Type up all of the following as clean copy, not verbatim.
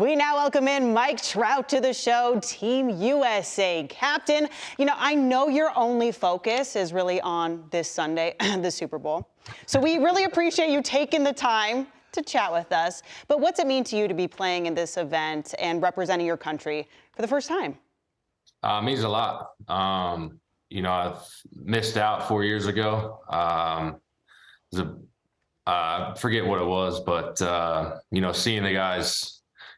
We now welcome in Mike Trout to the show, Team USA captain. You know, I know your only focus is really on this Sunday, the Super Bowl. So we really appreciate you taking the time to chat with us. But what's it mean to you to be playing in this event and representing your country for the first time? It means a lot. You know, I've missed out 4 years ago. I forget what it was, but you know, seeing the guys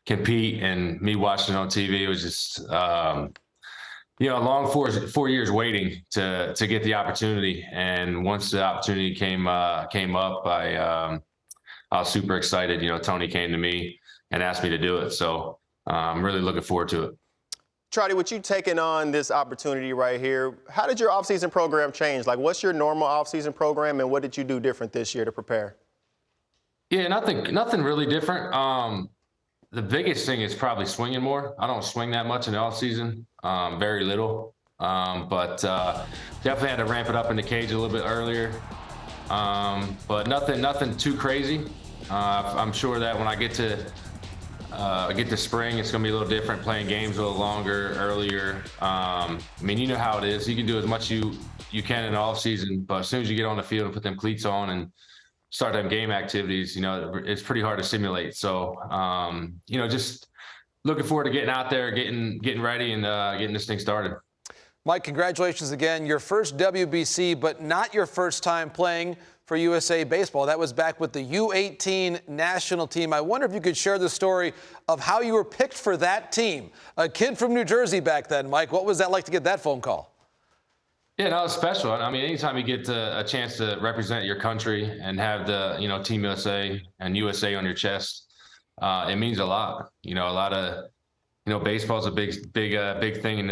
compete and me watching it on TV, it was just you know, a long 4 years waiting to get the opportunity. And once the opportunity came up, I was super excited. You know, Tony came to me and asked me to do it, so I'm really looking forward to it. Trouty, with you taking on this opportunity right here, how did your offseason program change? Like, what's your normal offseason program, and what did you do different this year to prepare? Yeah, nothing really different. The biggest thing is probably swinging more. I don't swing that much in the offseason, very little. But definitely had to ramp it up in the cage a little bit earlier. But nothing too crazy. I'm sure that when I get to spring, it's going to be a little different, playing games a little longer, earlier. I mean, you know how it is. You can do as much you can in the off season, but as soon as you get on the field and put them cleats on and start them game activities, you know, it's pretty hard to simulate. So, you know, just looking forward to getting out there, getting ready, and getting this thing started. Mike, congratulations again. Your first WBC, but not your first time playing for USA Baseball. That was back with the U18 national team. I wonder if you could share the story of how you were picked for that team. A kid from New Jersey back then, Mike. What was that like to get that phone call? Yeah, no, it's special. I mean, anytime you get a chance to represent your country and have the, you know, Team USA and USA on your chest, it means a lot. You know, a lot of, you know, baseball is a big thing in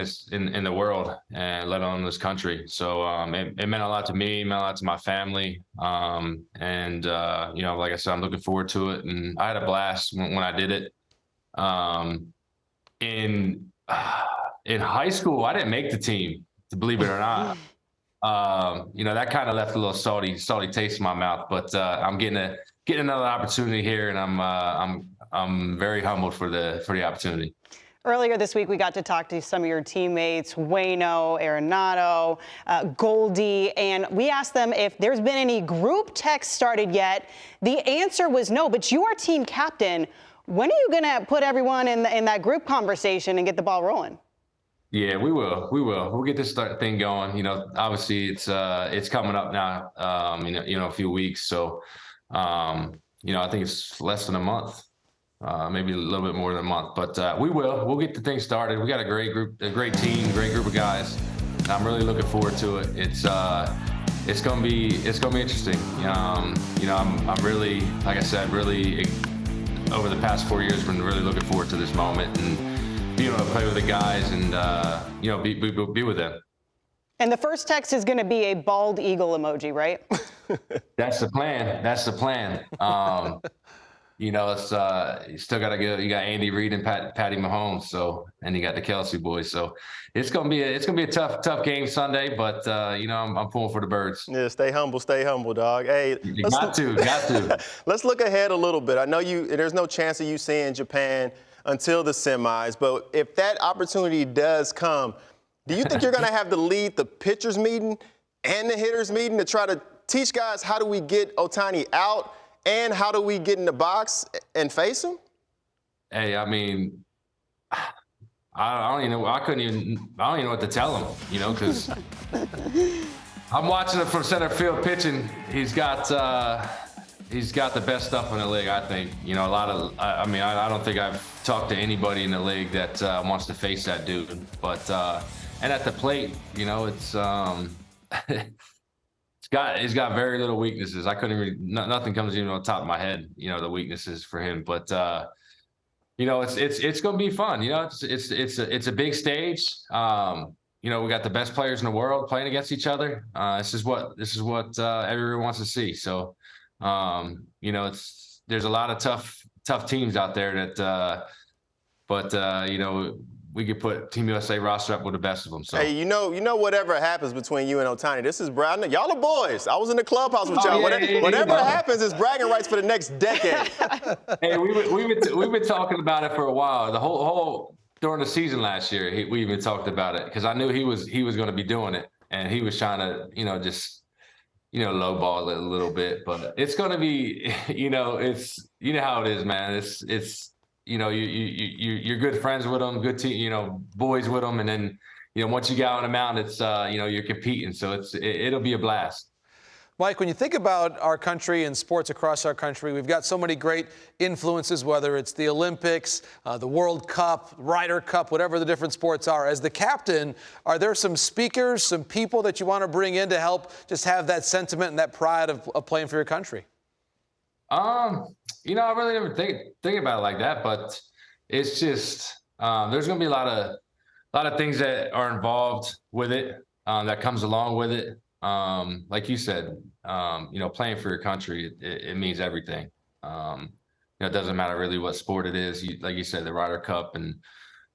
the world, and let alone this country. So it meant a lot to me, it meant a lot to my family, and you know, like I said, I'm looking forward to it, and I had a blast when I did it. In high school, I didn't make the team, to believe it or not. You know, that kind of left a little salty taste in my mouth. But I'm getting another opportunity here, and I'm very humbled for the opportunity. Earlier this week, we got to talk to some of your teammates, Waino, Arenado, Goldie, and we asked them if there's been any group text started yet. The answer was no, but you are team captain. When are you going to put everyone in that group conversation and get the ball rolling? Yeah, we will. We'll get this thing going. You know, obviously it's coming up now, you know, a few weeks. So, you know, I think it's less than a month. Maybe a little bit more than a month, but we'll get the thing started. We got a great team, great group of guys. And I'm really looking forward to it. It's gonna be interesting. You know, I'm really, like I said, really over the past 4 years been really looking forward to this moment and being able to play with the guys and you know, be with them. And the first text is going to be a bald eagle emoji, right? That's the plan. You know, it's you still got to go. You got Andy Reid and Patty Mahomes, so, and you got the Kelsey boys. So it's gonna be a tough game Sunday. But you know, I'm pulling for the birds. Yeah, stay humble, dog. Hey, got to. Let's look ahead a little bit. I know there's no chance of you seeing Japan until the semis, but if that opportunity does come, do you think you're gonna have to lead the pitchers meeting and the hitters meeting to try to teach guys how do we get Ohtani out? And how do we get in the box and face him? Hey, I mean, I don't even know. I don't even know what to tell him, you know, because I'm watching him from center field pitching. He's got the best stuff in the league, I think. You know, I mean, I don't think I've talked to anybody in the league that wants to face that dude. But and at the plate, you know, it's He's got very little weaknesses. I couldn't even, nothing comes even on top of my head, you know, the weaknesses for him. But you know, it's going to be fun. You know, it's a big stage. You know, we got the best players in the world playing against each other. This is what everyone wants to see. So, you know, there's a lot of tough teams out there that, but you know, we could put Team USA roster up with the best of them. So Hey, you know, whatever happens between you and Ohtani, this is Brown. Y'all are boys. I was in the clubhouse with y'all. Whatever happens is bragging rights for the next decade. Hey, we've been talking about it for a while. The whole during the season last year, we even talked about it because I knew he was going to be doing it, and he was trying to, just lowball it a little bit. But it's going to be, it's how it is, man. It's you're good friends with them, good team, boys with them, and then once you get out on the mound, it's you're competing, so it'll be a blast. Mike, when you think about our country and sports across our country, we've got so many great influences, whether it's the Olympics, the World Cup, Ryder Cup, whatever the different sports are. As the captain, are there some speakers, some people that you want to bring in to help just have that sentiment and that pride of playing for your country? I really never think about it like that, but it's just there's going to be a lot of things that are involved with it that comes along with it. Like you said, playing for your country, it means everything. It doesn't matter really what sport it is. Like you said, the Ryder Cup, and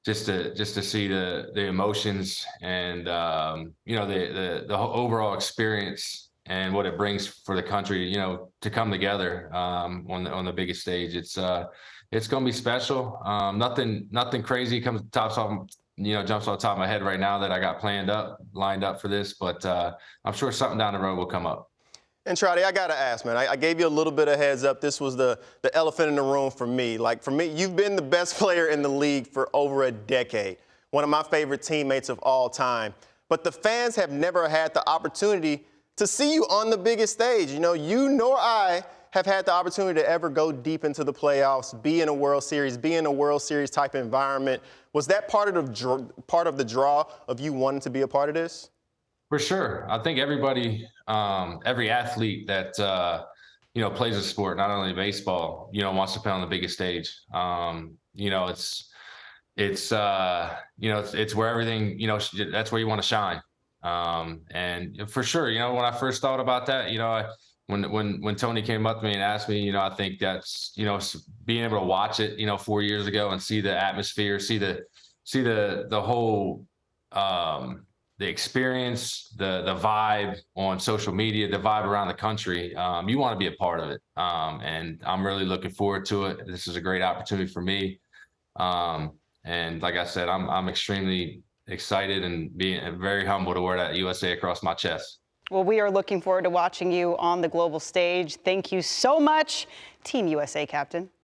just to see the emotions and the whole overall experience and what it brings for the country, to come together on the biggest stage. It's going to be special. Nothing crazy jumps off the top of my head right now that I got lined up for this, but I'm sure something down the road will come up. And Trouty, I gotta ask, man. I gave you a little bit of heads up. This was the elephant in the room for me. Like, for me, you've been the best player in the league for over a decade. One of my favorite teammates of all time. But the fans have never had the opportunity to see you on the biggest stage. You nor I have had the opportunity to ever go deep into the playoffs, be in a World Series, be in a World Series type environment. Was that part of the draw of you wanting to be a part of this? For sure. I think everybody, every athlete that, plays a sport, not only baseball, wants to play on the biggest stage. It's where everything, that's where you want to shine. And for sure, when I first thought about that, when Tony came up to me and asked me, I think that's, being able to watch it, 4 years ago and see the atmosphere, see the whole, the experience, the vibe on social media, the vibe around the country, you want to be a part of it. And I'm really looking forward to it. This is a great opportunity for me. And like I said, I'm extremely excited and being very humble to wear that USA across my chest. Well, we are looking forward to watching you on the global stage. Thank you so much, Team USA captain.